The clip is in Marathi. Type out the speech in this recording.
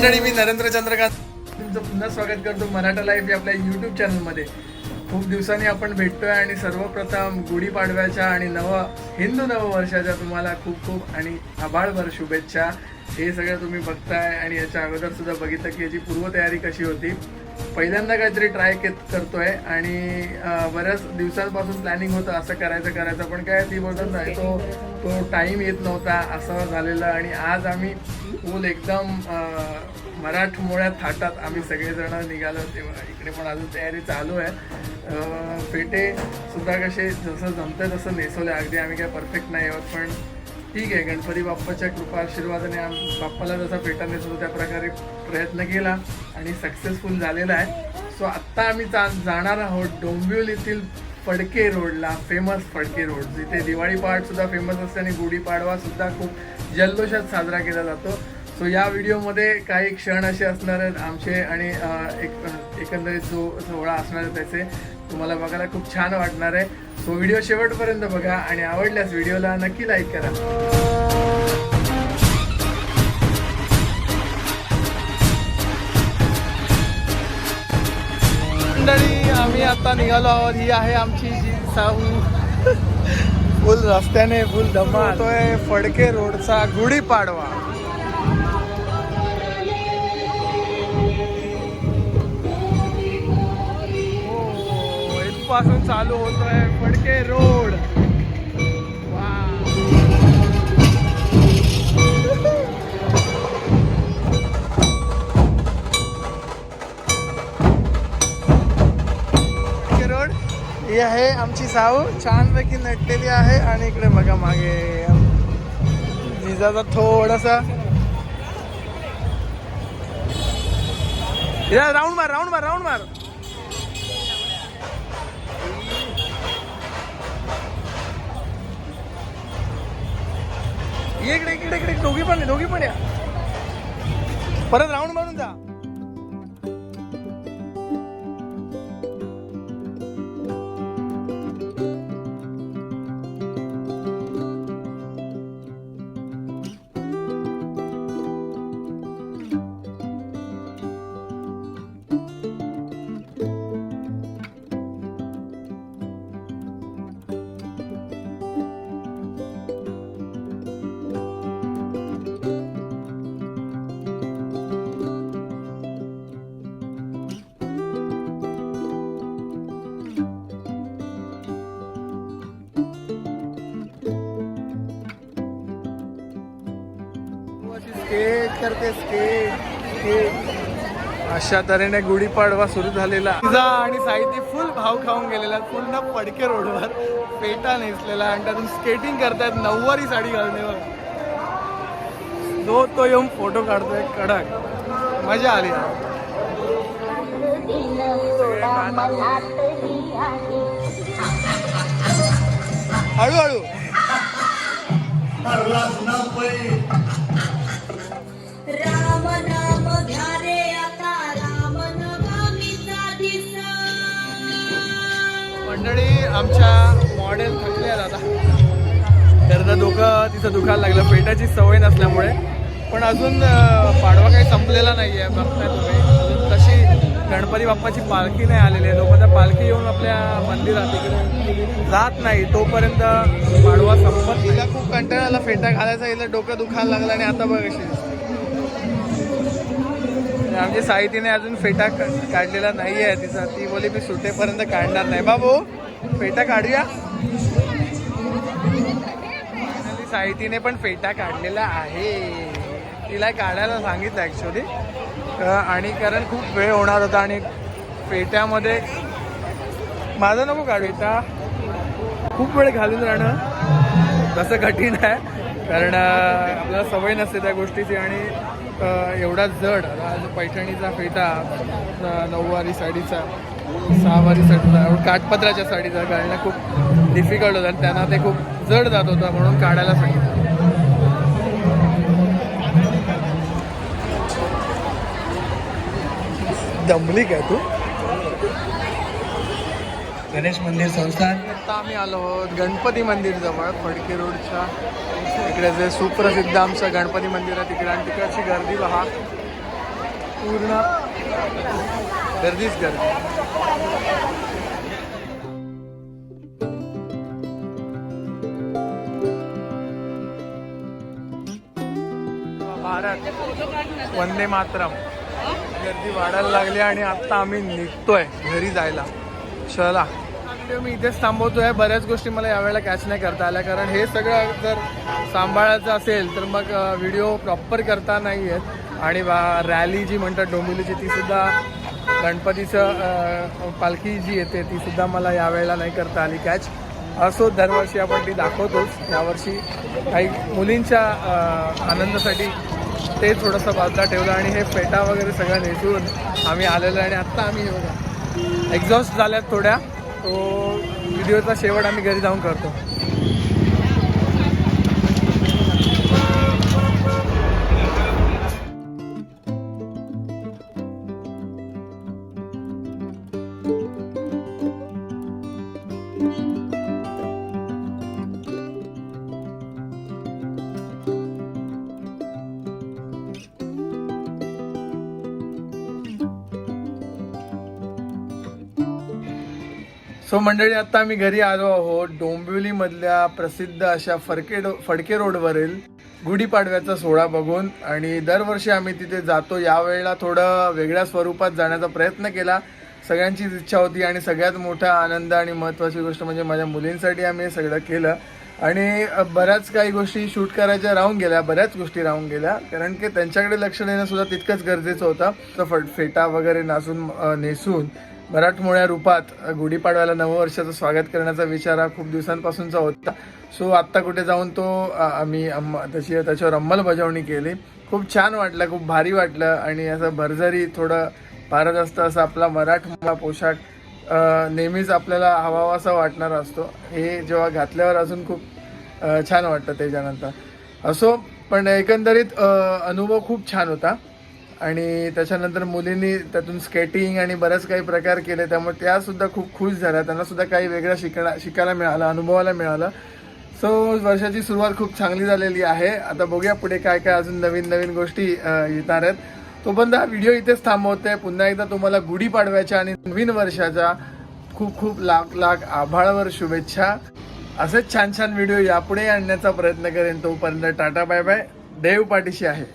मंडळी, मी नरेंद्र चंद्रकांत तुमचं पुन्हा स्वागत करतो मराठा लाईफ या आपल्या यूट्यूब चॅनलमध्ये. खूप दिवसांनी आपण भेटतोय आणि सर्वप्रथम गुढीपाडव्याच्या आणि हिंदू नववर्षाच्या तुम्हाला खूप खूप आणि आभाळभर शुभेच्छा. हे सगळं तुम्ही बघताय आणि याच्या अगोदर सुद्धा बघितलं की याची पूर्वतयारी कशी होती. पहिल्यांदा काहीतरी ट्राय करतोय आणि बऱ्याच दिवसांपासून प्लॅनिंग होतं असं करायचं पण काय ती बोलतात नाही तो टाईम येत नव्हता असं झालेलं. आणि आज आम्ही फुल एकदम मराठमोळ्या थाटात आम्ही सगळेजण निघालो. तेव्हा इकडे पण अजून तयारी चालू आहे. फेटे सुद्धा कसे जसं जमतंय तसं नेसवले. अगदी आम्ही काय परफेक्ट नाही आहोत पण ठीक आहे. गणपती बाप्पाच्या कृपा आशीर्वादाने बाप्पाला जसा फेटा नेसवतो त्या प्रकारे प्रयत्न केला आणि सक्सेसफुल झालेला आहे. सो आत्ता आम्ही जाणार आहोत डोंबिवली येथील फडके रोडला, फेमस फडके रोड, जिथे दिवाळी पहाट सुद्धा फेमस असते आणि गुढीपाडवा सुद्धा खूप जल्लोषात साजरा केला जातो. सो या व्हिडिओमध्ये काही क्षण असे असणार आहेत आमचे आणि एकंदरीत जो सोहळा असणार आहे त्याचे तुम्हाला बघायला खूप छान वाटणार आहे. सो व्हिडिओ शेवटपर्यंत बघा आणि आवडल्यास व्हिडिओला नक्की लाईक करा. मंडळी, आम्ही आता निघालो आहोत. ही आहे आमची जी साऊ. फुल रस्त्याने फुल धमाल होतोय फडके रोडचा गुढीपाडवा. पासून चालू होतोय फडके रोड. फडके रोड ही आहे आमची साऊ, छानपैकी नटलेली आहे. आणि इकडे बघा मागे जिजाचा थोडासा राऊंड मार. इकडे दोघी पण या. परत राऊंड मारून जा. स्केट अशा तऱ्हेने गुढीपाडवा सुरू झालेला. आणि साहित्य फुल भाव खाऊन गेलेला. पूर्ण फडके रोडवर पेटा नेसलेला आणि त्यातून स्केटिंग करतायत. नऊवारी साडी घालण्यावर तो येऊन फोटो काढतोय. कडक मजा आली. हळूहळू मंडळी, आमच्या मॉडेल थकल्या आता. तर डोकं तिचं दुखायला लागलं पेटाची सवय नसल्यामुळे. पण अजून पाडवा काही संपलेला नाही आहे. बघताय तुम्ही अजून तशी गणपती बाप्पाची पालखी नाही आलेली आहे. लोकांना पालखी येऊन आपल्या मंदिरात तिकडे जात नाही तोपर्यंत पाडवा संपत. तिला खूप कंटाळाला फेटा घालायचा, हिला डोकं दुखायला लागलं. आणि आता बघ कशी आमच्या साहितीने अजून फेटा काढलेला नाही आहे तिचा. ती बोली मी सुटेपर्यंत काढणार नाही. बाबू फेटा काढूया. साहितीने पण फेटा काढलेला आहे. तिला काढायला सांगितलं ॲक्च्युली. आणि कारण खूप वेळ होणार होता आणि फेट्यामध्ये माझा नको काढू. फेटा खूप वेळ घालून राहणं तसं कठीण आहे कारण आपल्याला सवय नसते त्या गोष्टीची. आणि एवढा जड पैठणीचा फेटा, नऊवारी साडीचा, सहावारी साडीचा, काठपदराच्या साडीचा घालणं खूप डिफिकल्ट होतं. त्यांना ते खूप जड जात होतं म्हणून काढायला सांगितलं. दमली काय तू? गणेश मंदिर संस्थान. आता आम्ही आलो आहोत गणपती मंदिर जवळ फडके रोडच्या. इकडे जे सुप्रसिद्ध आमचं गणपती मंदिर आहे तिकडे आणि तिकडची गर्दी पहा. पूर्ण गर्दीच गर्दी. भारत वंदे मातरम. गर्दी वाढायला लागली आणि आता आम्ही निघतोय घरी जायला. चला व्हिडिओ मी इथेच थांबवतोय. बऱ्याच गोष्टी मला यावेळेला कॅच नाही करता आल्या, कारण हे सगळं जर सांभाळायचं असेल तर मग व्हिडिओ प्रॉपर करता नाही आहेत. आणि रॅली जी म्हणतात डोंबिवलीची ती सुद्धा, गणपतीचं पालखी जी येते ती सुद्धा मला यावेळेला नाही करता आली कॅच. असो, दरवर्षी आपण ती दाखवतोच. यावर्षी काही मुलींच्या आनंदासाठी ते थोडंसं बाजूला ठेवलं आणि हे फेटा वगैरे सगळं नेसून आम्ही आलेलो. आणि आत्ता आम्ही एक्झॉस्ट झाल्यात थोड्या. तो व्हिडिओचा शेवट आम्ही घरी जाऊन करतो. सो मंडळी, आता आम्ही घरी आलो आहोत. डोंबिवलीमधल्या प्रसिद्ध अशा फडके रोडवरील गुढीपाडव्याचा सोहळा बघून. आणि दरवर्षी आम्ही तिथे जातो. यावेळेला थोडं वेगळ्या स्वरूपात जाण्याचा प्रयत्न केला. सगळ्यांचीच इच्छा होती आणि सगळ्यात मोठा आनंद आणि महत्त्वाची गोष्ट म्हणजे माझ्या मुलींसाठी आम्ही हे सगळं केलं. आणि बऱ्याच काही गोष्टी शूट करायच्या राहून गेल्या, बऱ्याच गोष्टी राहून गेल्या, कारण की त्यांच्याकडे लक्ष देणं सुद्धा तितकंच गरजेचं होतं. तर फेटा वगैरे नेसून मराठमोळ्या रूपात गुढीपाडव्याला नववर्षाचं स्वागत करण्याचा विचार हा खूप दिवसांपासूनचा होता. सो आत्ता कुठे जाऊन तो आम्ही त्याच्यावर अंमलबजावणी केली. खूप छान वाटलं, खूप भारी वाटलं. आणि असं भरजरी थोडं फारच असतं असं आपला मराठमोळा पोशाख नेहमीच आपल्याला हवासा वाटणारा असतो. हे जेव्हा घातल्यावर अजून खूप छान वाटतं त्याच्यानंतर. असो, पण एकंदरीत अनुभव खूप छान होता. आणि त्याच्यानंतर मुलींनी त्यातून स्केटिंग आणि बरेच काही प्रकार केले, त्यामुळे त्यासुद्धा खूप खुश झाल्या. त्यांना सुद्धा काही वेगळं शिकायला मिळालं, अनुभवायला मिळालं. सो वर्षाची सुरुवात खूप चांगली झालेली आहे. आता बघूया पुढे काय काय अजून नवीन नवीन गोष्टी येणार आहेत. तोपर्यंत हा व्हिडिओ इथेच थांबवते. पुन्हा एकदा तुम्हाला गुढीपाडव्याच्या आणि नवीन वर्षाच्या खूप खूप लाख लाख आभाळावर शुभेच्छा. असेच छान छान व्हिडिओ यापुढे आणण्याचा प्रयत्न करेन. तोपर्यंत टाटा बाय बाय. देव पाठीशी आहे.